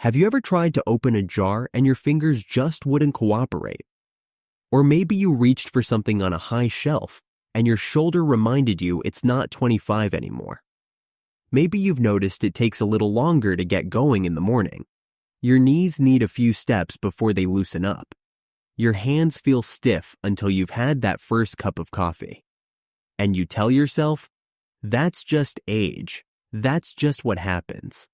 Have you ever tried to open a jar and your fingers just wouldn't cooperate? Or maybe you reached for something on a high shelf and your shoulder reminded you it's not 25 anymore. Maybe you've noticed it takes a little longer to get going in the morning. Your knees need a few steps before they loosen up. Your hands feel stiff until you've had that first cup of coffee. And you tell yourself, that's just age. That's just what happens.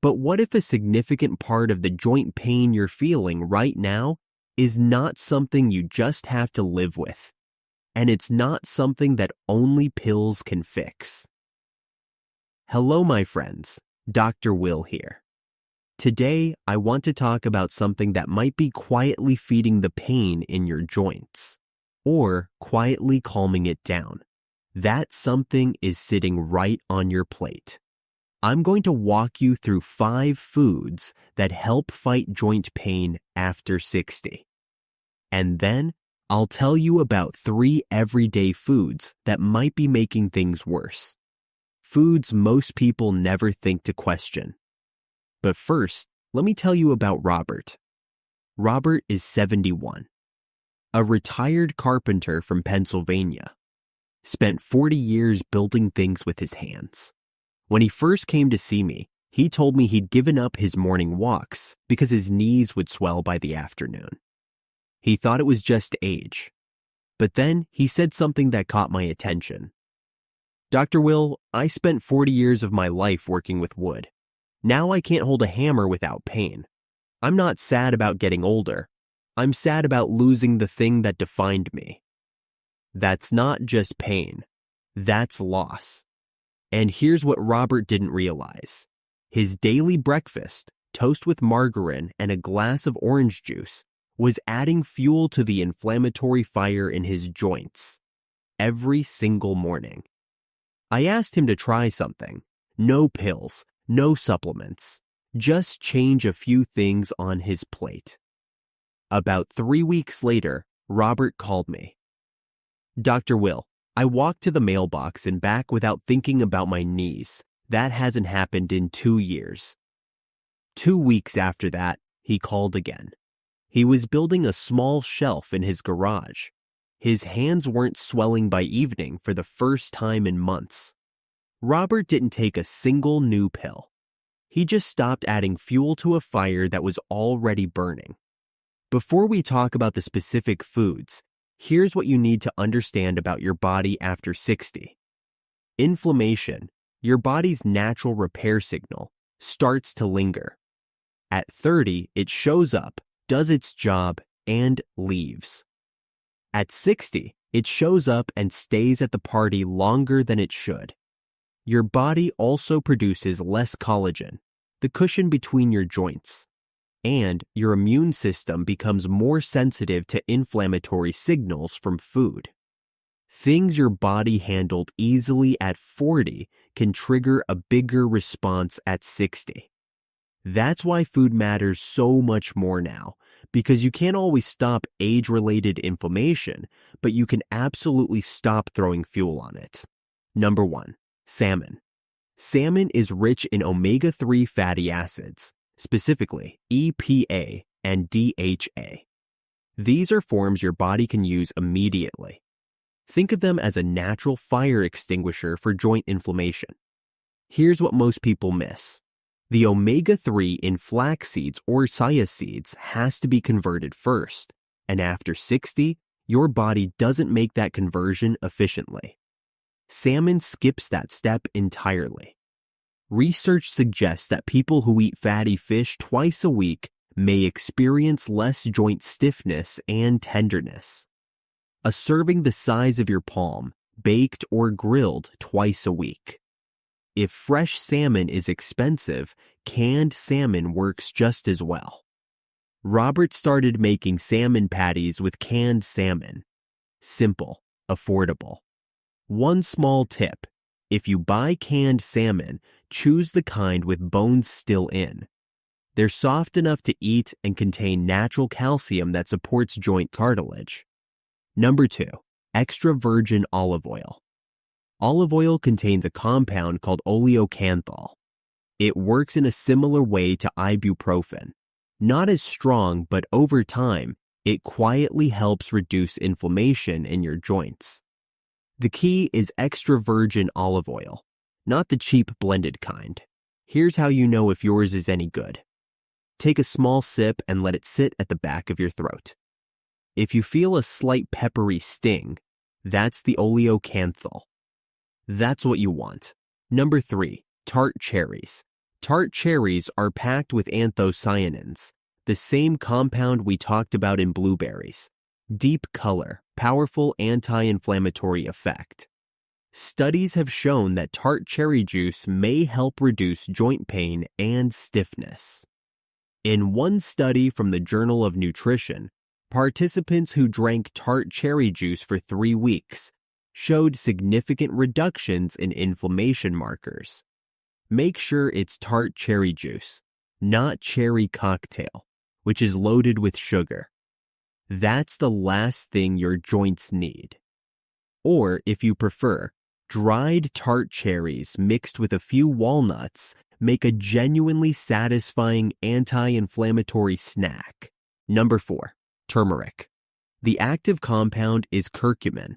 But what if a significant part of the joint pain you're feeling right now is not something you just have to live with, and it's not something that only pills can fix? Hello, my friends. Dr. Will here. Today, I want to talk about something that might be quietly feeding the pain in your joints, or quietly calming it down. That something is sitting right on your plate. I'm going to walk you through 5 foods that help fight joint pain after 60. And then I'll tell you about 3 everyday foods that might be making things worse. Foods most people never think to question. But first, let me tell you about Robert. Robert is 71. A retired carpenter from Pennsylvania. Spent 40 years building things with his hands. When he first came to see me, he told me he'd given up his morning walks because his knees would swell by the afternoon. He thought it was just age. But then he said something that caught my attention. Dr. Will, I spent 40 years of my life working with wood. Now I can't hold a hammer without pain. I'm not sad about getting older. I'm sad about losing the thing that defined me. That's not just pain. That's loss. And here's what Robert didn't realize. His daily breakfast, toast with margarine and a glass of orange juice, was adding fuel to the inflammatory fire in his joints every single morning. I asked him to try something. No pills, no supplements. Just change a few things on his plate. About 3 weeks later, Robert called me. Dr. Will, I walked to the mailbox and back without thinking about my knees. That hasn't happened in 2 years. 2 weeks after that, he called again. He was building a small shelf in his garage. His hands weren't swelling by evening for the first time in months. Robert didn't take a single new pill. He just stopped adding fuel to a fire that was already burning. Before we talk about the specific foods, here's what you need to understand about your body after 60. Inflammation, your body's natural repair signal, starts to linger. At 30, it shows up, does its job, and leaves. At 60, it shows up and stays at the party longer than it should. Your body also produces less collagen, the cushion between your joints. And your immune system becomes more sensitive to inflammatory signals from food. Things your body handled easily at 40 can trigger a bigger response at 60. That's why food matters so much more now, because you can't always stop age-related inflammation, but you can absolutely stop throwing fuel on it. Number 1, salmon. Salmon is rich in omega-3 fatty acids, specifically EPA and DHA. These are forms your body can use immediately. Think of them as a natural fire extinguisher for joint inflammation. Here's what most people miss. The omega-3 in flax seeds or chia seeds has to be converted first, and after 60, your body doesn't make that conversion efficiently. Salmon skips that step entirely. Research suggests that people who eat fatty fish twice a week may experience less joint stiffness and tenderness. A serving the size of your palm, baked or grilled twice a week. If fresh salmon is expensive, canned salmon works just as well. Robert started making salmon patties with canned salmon. Simple, affordable. One small tip. If you buy canned salmon, choose the kind with bones still in. They're soft enough to eat and contain natural calcium that supports joint cartilage. Number 2, extra virgin olive oil. Olive oil contains a compound called oleocanthal. It works in a similar way to ibuprofen. Not as strong, but over time, it quietly helps reduce inflammation in your joints. The key is extra virgin olive oil, not the cheap blended kind. Here's how you know if yours is any good. Take a small sip and let it sit at the back of your throat. If you feel a slight peppery sting, that's the oleocanthal. That's what you want. Number 3, tart cherries. Tart cherries are packed with anthocyanins, the same compound we talked about in blueberries. Deep color, powerful anti-inflammatory effect. Studies have shown that tart cherry juice may help reduce joint pain and stiffness. In one study from the Journal of Nutrition, participants who drank tart cherry juice for 3 weeks showed significant reductions in inflammation markers. Make sure it's tart cherry juice, not cherry cocktail, which is loaded with sugar. That's the last thing your joints need. Or, if you prefer, dried tart cherries mixed with a few walnuts make a genuinely satisfying anti-inflammatory snack. Number 4, turmeric. The active compound is curcumin.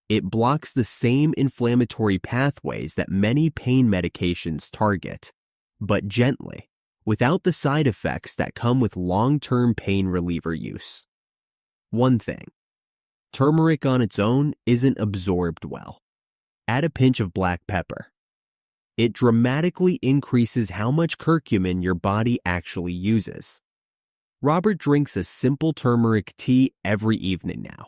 It blocks the same inflammatory pathways that many pain medications target, but gently, without the side effects that come with long-term pain reliever use. One thing, turmeric on its own isn't absorbed well. Add a pinch of black pepper. It dramatically increases how much curcumin your body actually uses. Robert drinks a simple turmeric tea every evening now.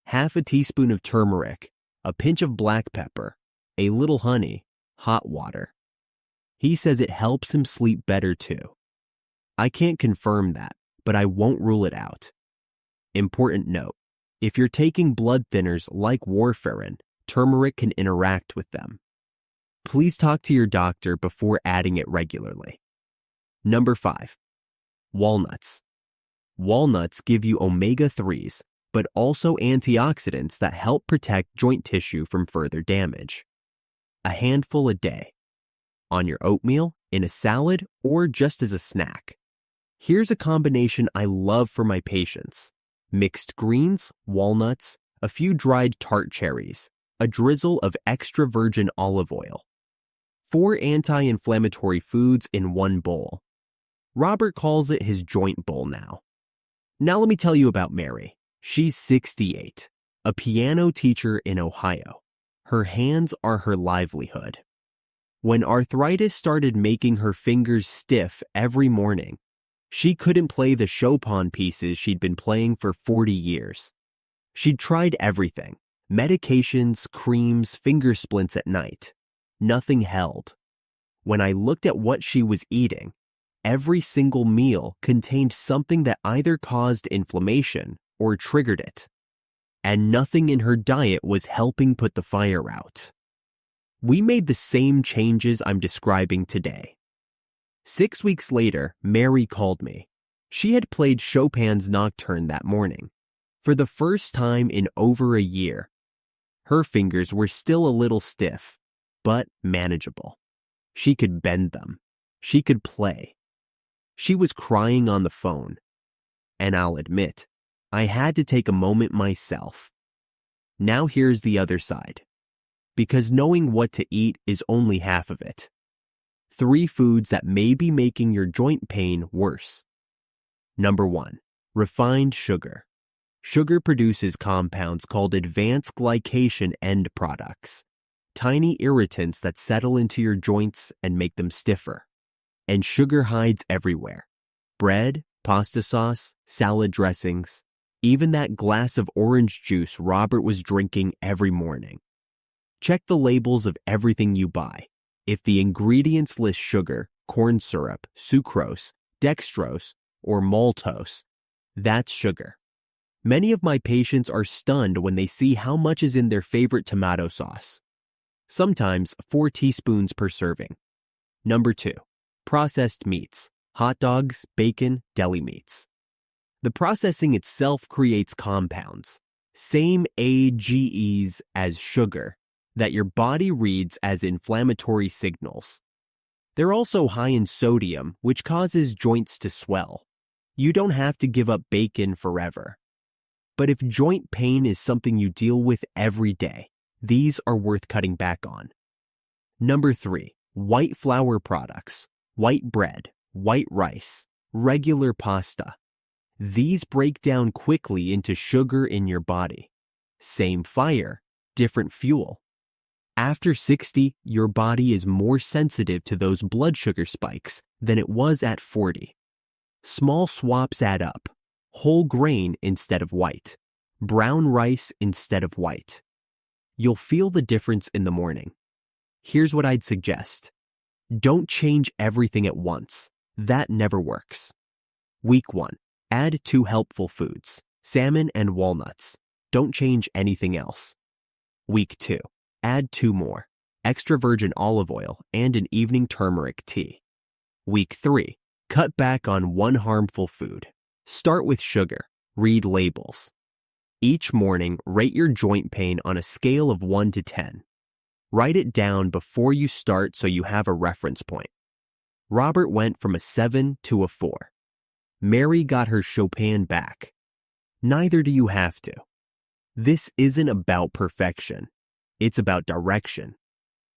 Half a teaspoon of turmeric, a pinch of black pepper, a little honey, hot water. He says it helps him sleep better too. I can't confirm that, but I won't rule it out. Important note, if you're taking blood thinners like warfarin, turmeric can interact with them. Please talk to your doctor before adding it regularly. Number 5, walnuts. Walnuts give you omega-3s, but also antioxidants that help protect joint tissue from further damage. A handful a day. On your oatmeal, in a salad, or just as a snack. Here's a combination I love for my patients. Mixed greens, walnuts, a few dried tart cherries, a drizzle of extra virgin olive oil. 4 anti-inflammatory foods in one bowl. Robert calls it his joint bowl now. Now let me tell you about Mary. She's 68, a piano teacher in Ohio. Her hands are her livelihood. When arthritis started making her fingers stiff every morning, she couldn't play the Chopin pieces she'd been playing for 40 years. She'd tried everything, medications, creams, finger splints at night. Nothing held. When I looked at what she was eating, every single meal contained something that either caused inflammation or triggered it. And nothing in her diet was helping put the fire out. We made the same changes I'm describing today. 6 weeks later, Mary called me. She had played Chopin's Nocturne that morning, for the first time in over a year. Her fingers were still a little stiff, but manageable. She could bend them. She could play. She was crying on the phone. And I'll admit, I had to take a moment myself. Now here's the other side. Because knowing what to eat is only half of it. 3 foods that may be making your joint pain worse. Number 1, refined sugar. Sugar produces compounds called advanced glycation end products, tiny irritants that settle into your joints and make them stiffer. And sugar hides everywhere. Bread, pasta sauce, salad dressings, even that glass of orange juice Robert was drinking every morning. Check the labels of everything you buy. If the ingredients list sugar, corn syrup, sucrose, dextrose, or maltose, that's sugar. Many of my patients are stunned when they see how much is in their favorite tomato sauce. Sometimes 4 teaspoons per serving. Number 2, processed meats, hot dogs, bacon, deli meats. The processing itself creates compounds, same AGEs as sugar, that your body reads as inflammatory signals. They're also high in sodium, which causes joints to swell. You don't have to give up bacon forever. But if joint pain is something you deal with every day, these are worth cutting back on. Number 3, white flour products, white bread, white rice, regular pasta. These break down quickly into sugar in your body. Same fire, different fuel. After 60, your body is more sensitive to those blood sugar spikes than it was at 40. Small swaps add up. Whole grain instead of white. Brown rice instead of white. You'll feel the difference in the morning. Here's what I'd suggest. Don't change everything at once. That never works. Week 1. Add 2 helpful foods, salmon and walnuts. Don't change anything else. Week 2. Add 2 more, extra virgin olive oil and an evening turmeric tea. Week 3. Cut back on 1 harmful food. Start with sugar. Read labels. Each morning, rate your joint pain on a scale of 1 to 10. Write it down before you start so you have a reference point. Robert went from a 7 to a 4. Mary got her Chopin back. Neither do you have to. This isn't about perfection. It's about direction.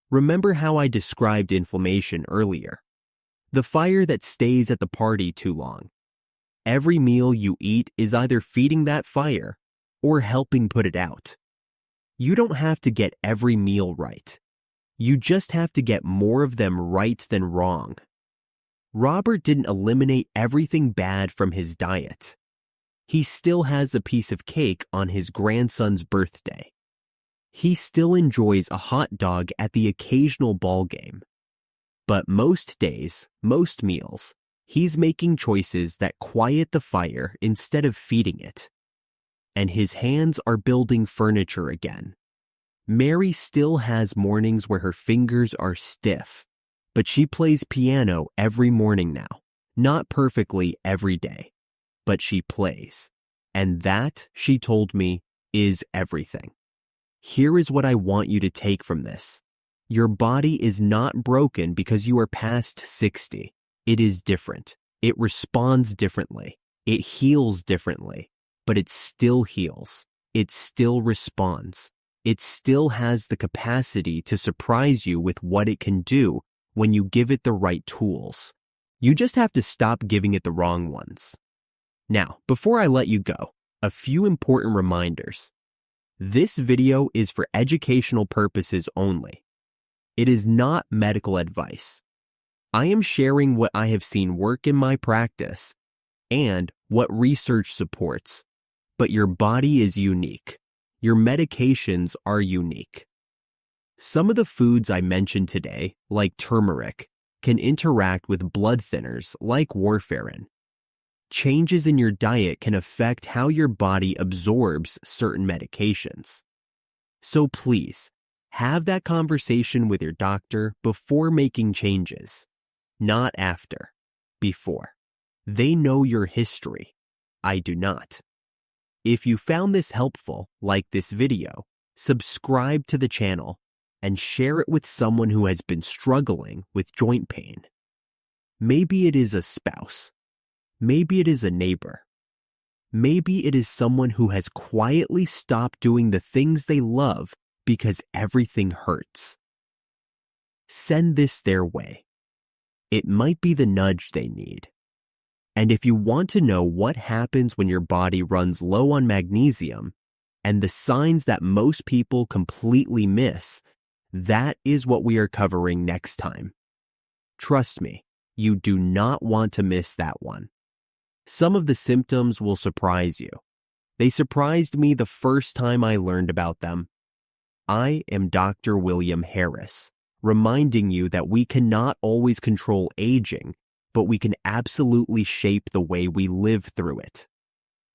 Remember how I described inflammation earlier? The fire that stays at the party too long. Every meal you eat is either feeding that fire or helping put it out. You don't have to get every meal right. You just have to get more of them right than wrong. Robert didn't eliminate everything bad from his diet. He still has a piece of cake on his grandson's birthday. He still enjoys a hot dog at the occasional ball game. But most days, most meals, he's making choices that quiet the fire instead of feeding it. And his hands are building furniture again. Mary still has mornings where her fingers are stiff, but she plays piano every morning now. Not perfectly every day, but she plays. And that, she told me, is everything. Here is what I want you to take from this. Your body is not broken because you are past 60. It is different. It responds differently. It heals differently. But it still heals. It still responds. It still has the capacity to surprise you with what it can do when you give it the right tools. You just have to stop giving it the wrong ones. Now, before I let you go, a few important reminders. This video is for educational purposes only. It is not medical advice. I am sharing what I have seen work in my practice and what research supports. But your body is unique. Your medications are unique. Some of the foods I mentioned today, like turmeric, can interact with blood thinners like warfarin. Changes in your diet can affect how your body absorbs certain medications. So please, have that conversation with your doctor before making changes. Not after, before. They know your history. I do not. If you found this helpful, like this video, subscribe to the channel and share it with someone who has been struggling with joint pain. Maybe it is a spouse. Maybe it is a neighbor. Maybe it is someone who has quietly stopped doing the things they love because everything hurts. Send this their way. It might be the nudge they need. And if you want to know what happens when your body runs low on magnesium and the signs that most people completely miss, that is what we are covering next time. Trust me, you do not want to miss that one. Some of the symptoms will surprise you. They surprised me the first time I learned about them. I am Dr. William Harris, reminding you that we cannot always control aging, but we can absolutely shape the way we live through it.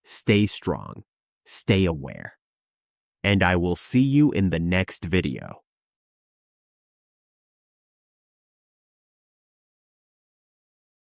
Stay strong, stay aware, and I will see you in the next video.